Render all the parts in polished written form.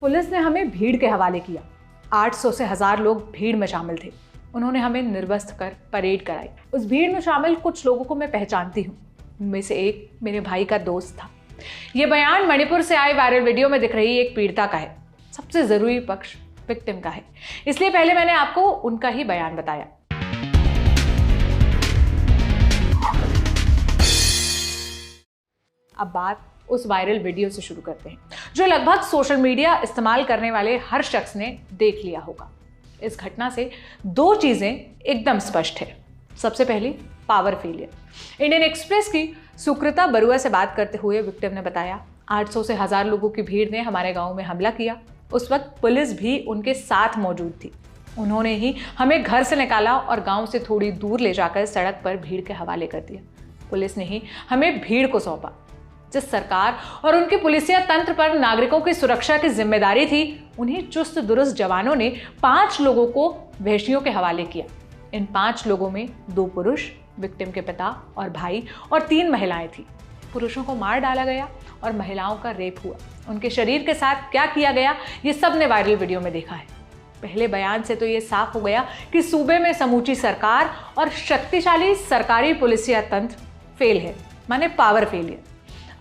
Police ने हमें भीड़ के हवाले किया। 800 से 1000 लोग भीड़ में शामिल थे। उन्होंने हमें निर्वस्त्र कर परेड कराई। उस भीड़ में शामिल कुछ लोगों को मैं पहचानती हूँ। उनमें से एक मेरे भाई का दोस्त था। ये बयान मणिपुर से आए वायरल वीडियो में दिख रही एक पीड़िता का है। सबसे जरूरी पक्ष विक्टिम का है, इसलिए पहले मैंने आपको उनका ही बयान बताया। अब बात उस वायरल वीडियो से शुरू करते हैं, जो लगभग सोशल मीडिया इस्तेमाल करने वाले हर शख्स ने देख लिया होगा। इस घटना से दो चीजें एकदम स्पष्ट है। सबसे पहली, पावर फेलियर। इंडियन एक्सप्रेस की सुकृता बरुआ से बात करते हुए विक्टिम ने बताया, 800 से 1000 लोगों की भीड़ ने हमारे गांव में हमला किया। उस वक्त पुलिस भी उनके साथ मौजूद थी। उन्होंने ही हमें घर से निकाला और गांव से थोड़ी दूर ले जाकर सड़क पर भीड़ के हवाले कर दिया। पुलिस ने ही हमें भीड़ को सौंपा। जिस सरकार और उनके पुलिसिया तंत्र पर नागरिकों की सुरक्षा की जिम्मेदारी थी, उन्हीं चुस्त दुरुस्त जवानों ने 5 लोगों को वहशियों के हवाले किया। इन 5 लोगों में 2 पुरुष, विक्टिम के पिता और भाई, और 3 महिलाएं थी। पुरुषों को मार डाला गया और महिलाओं का रेप हुआ। उनके शरीर के साथ क्या किया गया, ये सब ने वायरल वीडियो में देखा है। पहले बयान से तो ये साफ हो गया कि सूबे में समूची सरकार और शक्तिशाली सरकारी पुलिसिया तंत्र फेल है, माने पावर फेलियर।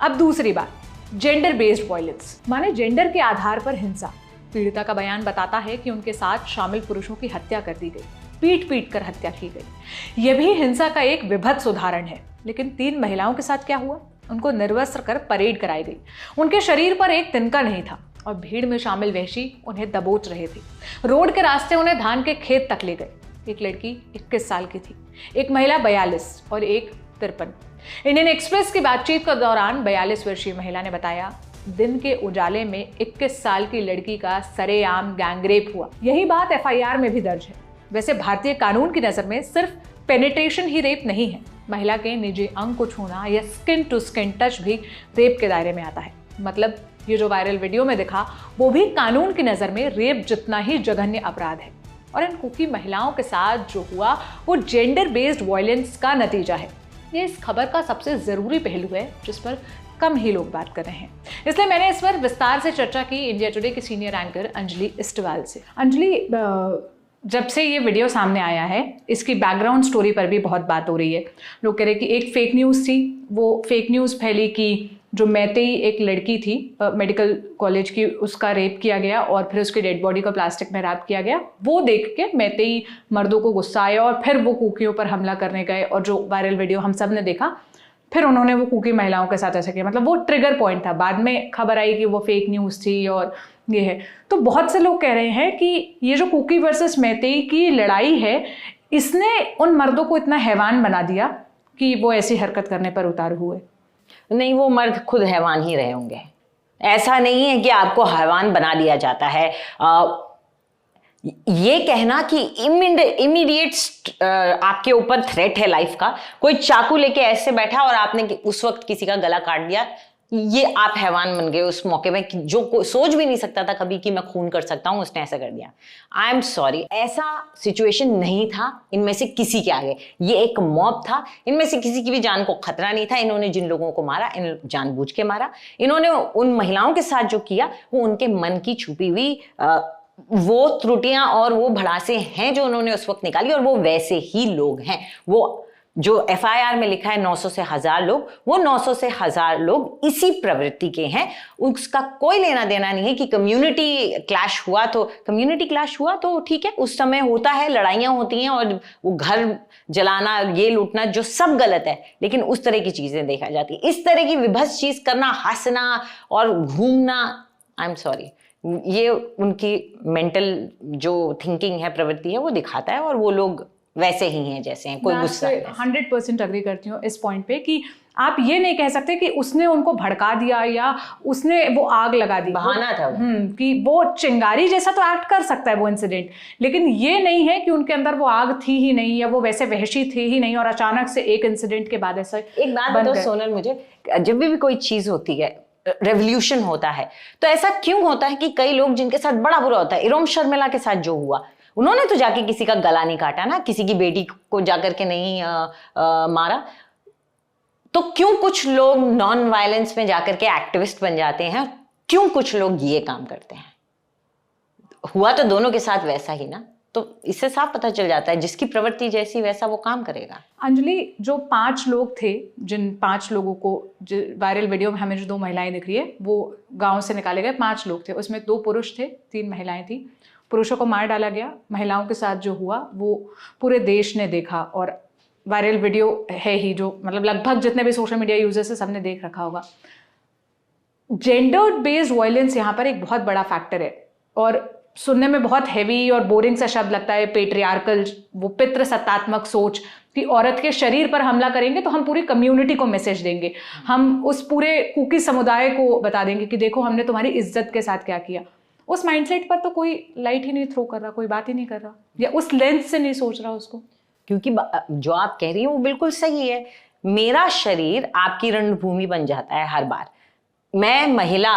अब दूसरी बात, जेंडर बेस्ड वायलेंस, माने जेंडर के आधार पर हिंसा। पीड़िता का बयान बताता है कि उनके साथ शामिल पुरुषों की हत्या कर दी गई, पीट पीट कर हत्या की गई। यह भी हिंसा का एक विभत्स उदाहरण है। लेकिन 3 महिलाओं के साथ क्या हुआ? उनको निर्वस्त्र कर परेड कराई गई। उनके शरीर पर एक तिनका नहीं था और भीड़ में शामिल वहशी उन्हें दबोच रहे थे। रोड के रास्ते उन्हें धान के खेत तक ले गए। एक लड़की 21 साल की थी, एक महिला 42 और एक 53। इंडियन एक्सप्रेस की बातचीत के दौरान 42 वर्षीय महिला ने बताया, दिन के उजाले में 21 साल की लड़की का सरेआम गैंगरेप हुआ। यही बात एफआईआर में भी दर्ज है। वैसे भारतीय कानून की नजर में सिर्फ पेनिट्रेशन ही रेप नहीं है। महिला के निजी अंग को छूना या स्किन टू स्किन टच भी रेप के दायरे में आता है। मतलब ये जो वायरल वीडियो में दिखा, वो भी कानून की नजर में रेप जितना ही जघन्य अपराध है। और इन कुकी महिलाओं के साथ जो हुआ वो जेंडर बेस्ड वायलेंस का नतीजा है। ये इस खबर का सबसे जरूरी पहलू है जिस पर कम ही लोग बात कर रहे हैं। इसलिए मैंने इस पर विस्तार से चर्चा की इंडिया टुडे की सीनियर एंकर अंजलि इस्टवाल से। अंजलि, जब से ये वीडियो सामने आया है, इसकी बैकग्राउंड स्टोरी पर भी बहुत बात हो रही है। लोग कह रहे कि एक फेक न्यूज़ थी, वो फेक न्यूज़ फैली कि जो मैतेई एक लड़की थी मेडिकल कॉलेज की, उसका रेप किया गया और फिर उसकी डेड बॉडी को प्लास्टिक में रैप किया गया। वो देख के मैतेई मर्दों को गुस्सा आया और फिर वो कुकियों पर हमला करने गए। और जो वायरल वीडियो हम सब ने देखा, फिर उन्होंने वो कुकी महिलाओं के साथ ऐसा किया। मतलब वो ट्रिगर पॉइंट था। बाद में खबर आई कि वो फेक न्यूज़ थी और ये है। तो बहुत से लोग कह रहे हैं कि ये जो कुकी वर्सेस मैतेई की लड़ाई है, इसने उन मर्दों को इतना हैवान बना दिया कि वो ऐसी हरकत करने पर उतारू हुए। नहीं, वो मर्द खुद हैवान ही रहे होंगे। ऐसा नहीं है कि आपको हैवान बना दिया जाता है। ये कहना कि इमीडिएट आपके ऊपर थ्रेट है लाइफ का, कोई चाकू लेके ऐसे बैठा और आपने उस वक्त किसी का गला काट दिया, ये आप हैवान बन गए उस मौके में। जो सोच भी नहीं सकता था कभी कि मैं खून कर सकता हूं, उसने ऐसा कर दिया। आई एम सॉरी, ऐसा सिचुएशन नहीं था इनमें से किसी के आगे। ये एक मॉब था, इनमें से किसी की भी जान को खतरा नहीं था। इन्होंने जिन लोगों को मारा, इन जानबूझ के मारा। इन्होंने उन महिलाओं के साथ जो किया, वो उनके मन की छुपी हुई वो त्रुटियां और वो भड़ासे हैं जो उन्होंने उस वक्त निकाली। और वो वैसे ही लोग हैं। वो जो एफआईआर में लिखा है 900 से 1000 लोग, वो 900 से 1000 लोग इसी प्रवृत्ति के हैं। उसका कोई लेना देना नहीं है कि कम्युनिटी क्लैश हुआ तो ठीक है, उस समय होता है, लड़ाइयां होती हैं और वो घर जलाना, ये लूटना, जो सब गलत है। लेकिन उस तरह की चीजें देखा जाती है। इस तरह की विभत्स चीज करना, हंसना और घूमना, आई एम सॉरी, ये उनकी मेंटल जो थिंकिंग है, प्रवृत्ति है, वो दिखाता है। और वो लोग वैसे ही हैं जैसे हैं। कोई गुस्सा 100% अग्री करती हूँ इस पॉइंट पे कि आप ये नहीं कह सकते कि उसने उनको भड़का दिया या उसने वो आग लगा दी, बहाना था कि वो चिंगारी जैसा तो एक्ट कर सकता है वो इंसिडेंट। लेकिन ये नहीं है कि उनके अंदर वो आग थी ही नहीं या वो वैसे वहशी थी ही नहीं और अचानक से एक इंसिडेंट के बाद ऐसा। एक बात बताओ सोनल, मुझे जब भी कोई चीज होती है, रेवोल्यूशन होता है, तो ऐसा क्यों होता है कि कई लोग जिनके साथ बड़ा बुरा होता है, इरोम शर्मिला के साथ जो हुआ, उन्होंने तो जाके किसी का गला नहीं काटा ना, किसी की बेटी को जाकर के नहीं मारा। तो क्यों कुछ लोग नॉन वायलेंस में जाकर के एक्टिविस्ट बन जाते हैं? क्यों कुछ लोग ये काम करते हैं? हुआ तो दोनों के साथ वैसा ही ना, तो इससे साफ पता चल जाता है जिसकी प्रवृत्ति जैसी वैसा वो काम करेगा। अंजलि, जो 5 लोग थे, जिन 5 लोगों को वायरल वीडियो में हमें जो 2 महिलाएं दिख रही है, वो गांव से निकाले गए 5 लोग थे। उसमें 2 पुरुष थे, 3 महिलाएं थी। पुरुषों को मार डाला गया। महिलाओं के साथ जो हुआ वो पूरे देश ने देखा, और वायरल वीडियो है ही, जो मतलब लगभग जितने भी सोशल मीडिया यूजर्स है सबने देख रखा होगा। जेंडर बेस्ड वायलेंस यहाँ पर एक बहुत बड़ा फैक्टर है, और सुनने में बहुत हैवी और बोरिंग सा शब्द लगता है, पेट्रियार्कल, वो पितृसत्तात्मक सोच कि औरत के शरीर पर हमला करेंगे तो हम पूरी कम्युनिटी को मैसेज देंगे, हम उस पूरे कुकी समुदाय को बता देंगे कि देखो हमने तुम्हारी इज्जत के साथ क्या किया। उस माइंडसेट पर तो कोई लाइट ही नहीं थ्रो कर रहा, कोई बात ही नहीं कर रहा, या उस लेंस से नहीं सोच रहा उसको। क्योंकि जो आप कह रही हैं वो बिल्कुल सही है। मेरा शरीर आपकी रणभूमि बन जाता है हर बार। मैं महिला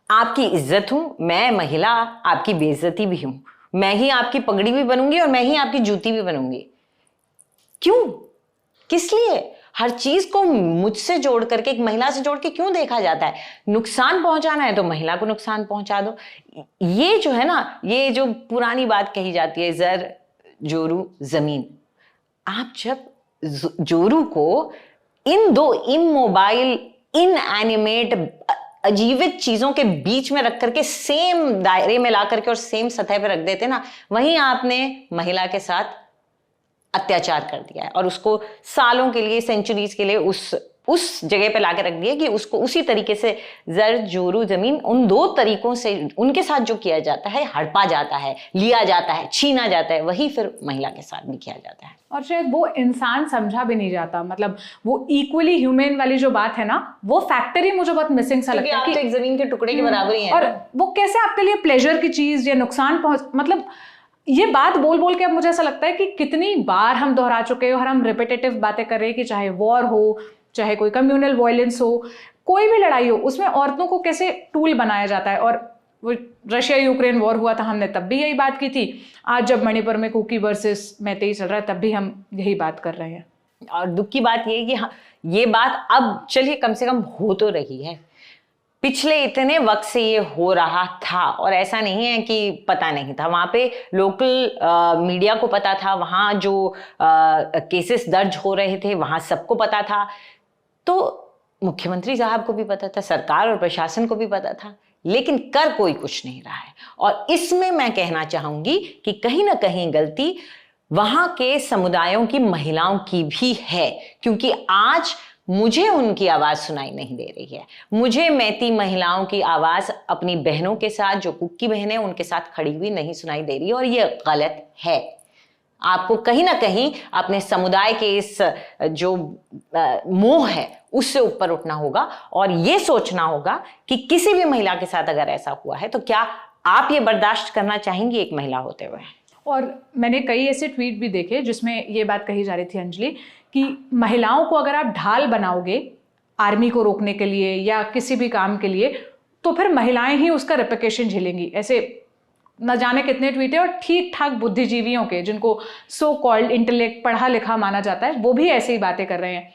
आपकी इज्जत हूं, मैं महिला आपकी बेइज्जती भी हूं, मैं ही आपकी पगड़ी भी बनूंगी और मैं ही आपकी जूती भी बनूंगी। क्यों? किस लिए? हर चीज को मुझसे जोड़ करके, एक महिला से जोड़ के क्यों देखा जाता है? नुकसान पहुंचाना है तो महिला को नुकसान पहुंचा दो। ये जो है ना, ये जो पुरानी बात कही जाती है, जर जोरू जमीन। आप जब जोरू को इन 2 इमोबाइल, इनएनिमेट, अजीवित चीजों के बीच में रख करके सेम दायरे में ला करके और सेम सतह पे रख देते ना, वहीं आपने महिला के साथ अत्याचार कर दिया है, और उसको सालों के लिए, सेंचुरीज के लिए उस जगह पे लाके रख दिया कि उसको उसी तरीके से जर जोरू जमीन, उन 2 तरीकों से उनके साथ जो किया जाता है, हड़पा जाता है, लिया जाता है, छीना जाता है, वही फिर महिला के साथ भी किया जाता है। और शायद वो इंसान समझा भी नहीं जाता, मतलब वो इक्वली ह्यूमन वाली जो बात है ना, वो फैक्टर ही मुझे बहुत मिसिंग सा लगता है कि आप तो एक जमीन के टुकड़े के बराबर ही है। और वो कैसे आपके लिए प्लेजर की चीज या नुकसान मतलब ये बात बोल बोल के अब मुझे ऐसा लगता है कि कितनी बार हम दोहरा चुके हैं और हम रिपीटेटिव बातें कर रहे हैं कि चाहे वॉर हो, चाहे कोई कम्युनल वायलेंस हो, कोई भी लड़ाई हो, उसमें औरतों को कैसे टूल बनाया जाता है। और वो रशिया यूक्रेन वॉर हुआ था, हमने तब भी यही बात की थी। आज जब मणिपुर में कुकी वर्सेस मैतेई चल रहा है, तब भी हम यही बात कर रहे हैं। और दुख की बात ये है कि हाँ, ये बात अब चलिए कम से कम हो तो रही है। पिछले इतने वक्त से ये हो रहा था, और ऐसा नहीं है कि पता नहीं था। वहां पे लोकल मीडिया को पता था, वहां जो केसेस दर्ज हो रहे थे वहां सबको पता था, तो मुख्यमंत्री साहब को भी पता था, सरकार और प्रशासन को भी पता था, लेकिन कर कोई कुछ नहीं रहा है। और इसमें मैं कहना चाहूंगी कि कहीं ना कहीं गलती वहां के समुदायों की महिलाओं की भी है, क्योंकि आज मुझे उनकी आवाज सुनाई नहीं दे रही है। मुझे मैती महिलाओं की आवाज अपनी बहनों के साथ, जो कुकी बहनें उनके साथ खड़ी हुई, नहीं सुनाई दे रही है, और ये गलत है। आपको कहीं ना कहीं अपने समुदाय के इस जो मोह है उससे ऊपर उठना होगा, और ये सोचना होगा कि किसी भी महिला के साथ अगर ऐसा हुआ है तो क्या आप ये बर्दाश्त करना चाहेंगी एक महिला होते हुए। और मैंने कई ऐसे ट्वीट भी देखे जिसमें ये बात कही जा रही थी अंजलि, कि महिलाओं को अगर आप ढाल बनाओगे आर्मी को रोकने के लिए या किसी भी काम के लिए, तो फिर महिलाएं ही उसका रिप्लिकेशन झेलेंगी। ऐसे न जाने कितने ट्वीट है, और ठीक ठाक बुद्धिजीवियों के, जिनको सो कॉल्ड इंटेलेक्ट, पढ़ा लिखा माना जाता है, वो भी ऐसी ही बातें कर रहे हैं।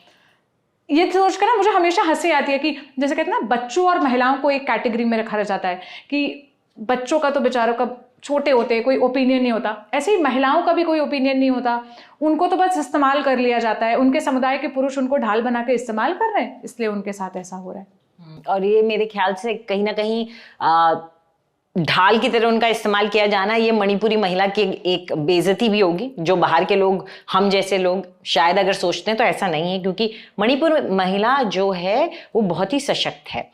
ये सोचकर ना मुझे हमेशा हंसी आती है कि जैसे कहते हैं ना, बच्चों और महिलाओं को एक कैटेगरी में रखा जाता है कि बच्चों का तो बेचारों का छोटे होते, कोई ओपिनियन नहीं होता, ऐसे ही महिलाओं का भी कोई ओपिनियन नहीं होता, उनको तो बस इस्तेमाल कर लिया जाता है। उनके समुदाय के पुरुष उनको ढाल बना के इस्तेमाल कर रहे हैं, इसलिए उनके साथ ऐसा हो रहा है। और ये मेरे ख्याल से कहीं ना कहीं ढाल की तरह उनका इस्तेमाल किया जाना, ये मणिपुरी महिला की एक बेइज्जती भी होगी, जो बाहर के लोग, हम जैसे लोग शायद अगर सोचते हैं तो ऐसा नहीं है, क्योंकि मणिपुर महिला जो है वो बहुत ही सशक्त है।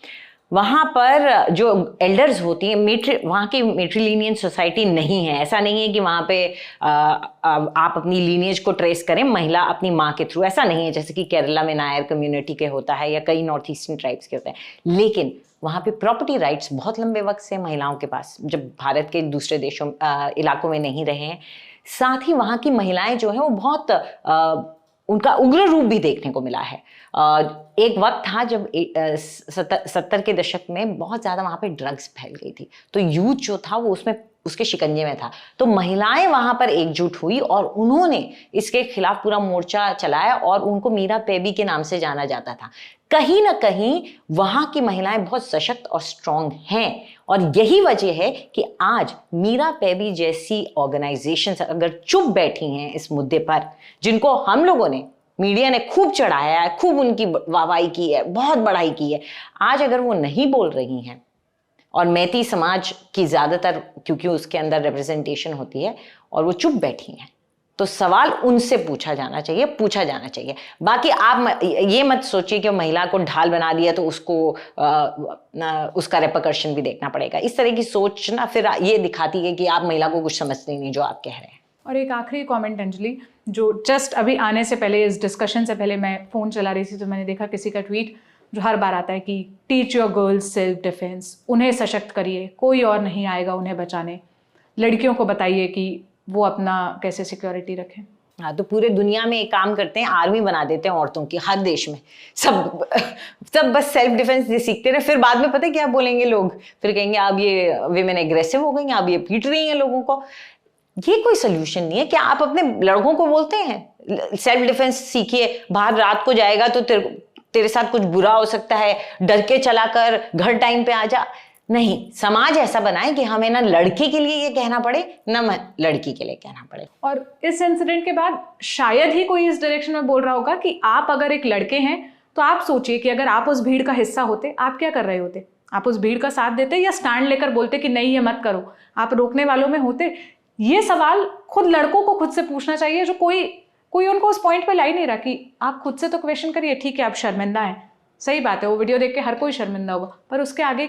वहाँ पर जो एल्डर्स होती हैं, वहाँ की मेट्रीलिनियन सोसाइटी नहीं है। ऐसा नहीं है कि वहाँ पे आप अपनी लीनियज को ट्रेस करें महिला अपनी माँ के थ्रू, ऐसा नहीं है जैसे कि केरला में नायर कम्युनिटी के होता है या कई नॉर्थ ईस्टर्न ट्राइब्स के होते हैं। लेकिन वहाँ पे प्रॉपर्टी राइट्स बहुत लंबे वक्त से महिलाओं के पास, जब भारत के दूसरे देशों इलाकों में नहीं रहे हैं। साथ ही वहाँ की महिलाएं जो है वो बहुत उनका उग्र रूप भी देखने को मिला है। एक वक्त था जब 70 के दशक में बहुत ज़्यादा वहाँ पे ड्रग्स फैल गई थी, तो यूथ जो था वो उसके शिकंजे में था। तो महिलाएं वहाँ पर एकजुट हुई और उन्होंने इसके खिलाफ पूरा मोर्चा चलाया, और उनको मीरा पेबी के नाम से जाना जाता था। कहीं ना कहीं वहां की महिलाएं बहुत सशक्त और स्ट्रांग हैं, और यही वजह है कि आज मीरा पैबी जैसी ऑर्गेनाइजेशंस अगर चुप बैठी हैं इस मुद्दे पर, जिनको हम लोगों ने, मीडिया ने खूब चढ़ाया है, खूब उनकी वाहवाही की है, बहुत बड़ाई की है, आज अगर वो नहीं बोल रही हैं, और मैती समाज की ज्यादातर, क्योंकि उसके अंदर रिप्रेजेंटेशन होती है, और वो चुप बैठी हैं, तो सवाल उनसे पूछा जाना चाहिए। बाकी आप ये मत सोचिए कि महिला को ढाल बना दिया तो उसको उसका रेपरकशन भी देखना पड़ेगा। इस तरह की सोच ना फिर ये दिखाती है कि आप महिला को कुछ समझते नहीं जो आप कह रहे हैं। और एक आखिरी कमेंट अंजलि, जो जस्ट अभी आने से पहले, इस डिस्कशन से पहले मैं फ़ोन चला रही थी तो मैंने देखा किसी का ट्वीट जो हर बार आता है कि teach your girls self defence, उन्हें सशक्त करिए, कोई और नहीं आएगा उन्हें बचाने, लड़कियों को बताइए कि वो अपना कैसे सिक्योरिटी रखें। हाँ, तो पूरे दुनिया में एक काम करते हैं, आर्मी बना देते हैं औरतों की, हर देश में सब बस सेल्फ डिफेंस सीखते रहे, फिर बाद में पता है क्या बोलेंगे लोग, फिर कहेंगे अब ये विमेन एग्रेसिव हो गई हैं, अब ये पीट रही हैं लोगों को। ये कोई सोल्यूशन नहीं है। क्या आप अपने लड़कों को बोलते हैं सेल्फ डिफेंस सीखिए, बाहर रात को जाएगा तो तेरे साथ कुछ बुरा हो सकता है, डर के चला कर, घर टाइम पे आ जा? नहीं, समाज ऐसा बनाए कि हमें ना लड़के के लिए ये कहना पड़े, ना लड़की के लिए कहना पड़े। और इस इंसिडेंट के बाद शायद ही कोई इस डायरेक्शन में बोल रहा होगा कि आप अगर एक लड़के हैं तो आप सोचिए कि अगर आप उस भीड़ का हिस्सा होते, आप क्या कर रहे होते? आप उस भीड़ का साथ देते या स्टैंड लेकर बोलते कि नहीं ये मत करो, आप रोकने वालों में होते? ये सवाल खुद लड़कों को खुद से पूछना चाहिए, जो कोई उनको उस पॉइंट पे ला ही नहीं रहा कि आप खुद से तो क्वेश्चन करिए। ठीक है, आप शर्मिंदा हैं, सही बात है, वो वीडियो देख के हर कोई शर्मिंदा होगा, पर उसके आगे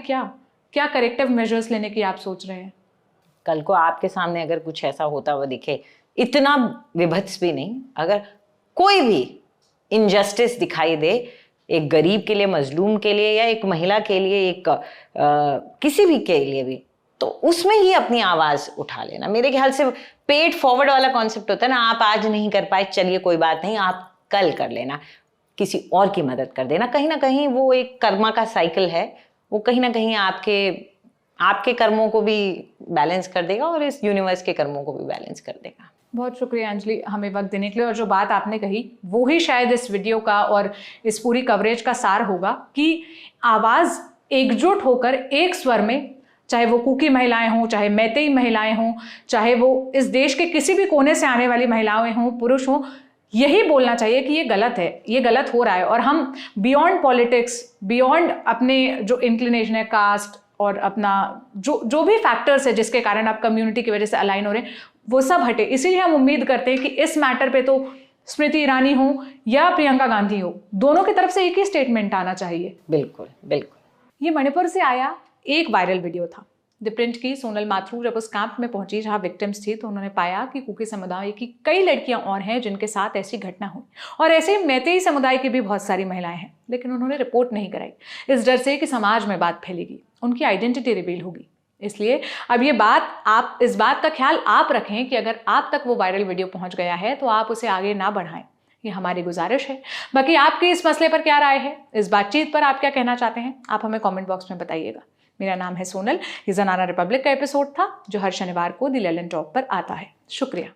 क्या करेक्टिव मेजर्स लेने की आप सोच रहे हैं? कल को आपके सामने अगर कुछ ऐसा होता हुआ दिखे, इतना विभत्स भी नहीं, अगर कोई भी इनजस्टिस दिखाई दे एक गरीब के लिए, मजलूम के लिए, या एक महिला के लिए, एक किसी भी के लिए भी, तो उसमें ही अपनी आवाज उठा लेना। मेरे ख्याल से पेड फॉरवर्ड वाला कॉन्सेप्ट होता है ना, आप आज नहीं कर पाए, चलिए कोई बात नहीं, आप कल कर लेना, किसी और की मदद कर देना। कहीं ना कहीं वो एक कर्मा का साइकिल है, वो कहीं ना कहीं आपके कर्मों को भी बैलेंस कर देगा और इस यूनिवर्स के कर्मों को भी बैलेंस कर देगा। बहुत शुक्रिया अंजलि हमें वक्त देने के लिए। और जो बात आपने कही वो ही शायद इस वीडियो का और इस पूरी कवरेज का सार होगा कि आवाज़ एकजुट होकर एक स्वर में, चाहे वो कुकी महिलाएं हों, चाहे मैतेई महिलाएं हों, चाहे वो इस देश के किसी भी कोने से आने वाली महिलाएं हों, पुरुष हों, यही बोलना चाहिए कि ये गलत है, ये गलत हो रहा है। और हम बियॉन्ड पॉलिटिक्स, बियॉन्ड अपने जो इंक्लिनेशन है, कास्ट और अपना जो भी फैक्टर्स है जिसके कारण आप कम्युनिटी की वजह से अलाइन हो रहे हैं, वो सब हटे। इसीलिए हम उम्मीद करते हैं कि इस मैटर पे तो स्मृति ईरानी हो या प्रियंका गांधी हो, दोनों की तरफ से एक ही स्टेटमेंट आना चाहिए। बिल्कुल बिल्कुल। ये मणिपुर से आया एक वायरल वीडियो था। द प्रिंट की सोनल माथुर जब उस कैंप में पहुंची जहां विक्टिम्स थी, तो उन्होंने पाया कि कुकी समुदाय की कई लड़कियां और हैं जिनके साथ ऐसी घटना हुई, और ऐसे मैतेई समुदाय की भी बहुत सारी महिलाएं हैं, लेकिन उन्होंने रिपोर्ट नहीं कराई, इस डर से कि समाज में बात फैलेगी, उनकी आइडेंटिटी रिवील होगी। इसलिए अब इस बात का ख्याल आप रखें कि अगर आप तक वो वायरल वीडियो पहुंच गया है तो आप उसे आगे ना बढ़ाएं, ये हमारी गुजारिश है। बाकी आपकी इस मसले पर क्या राय है, इस बातचीत पर आप क्या कहना चाहते हैं, आप हमें कमेंट बॉक्स में बताइएगा। मेरा नाम है सोनल। ये ज़नाना रिपब्लिक का एपिसोड था जो हर शनिवार को द लेलन टॉप पर आता है। शुक्रिया।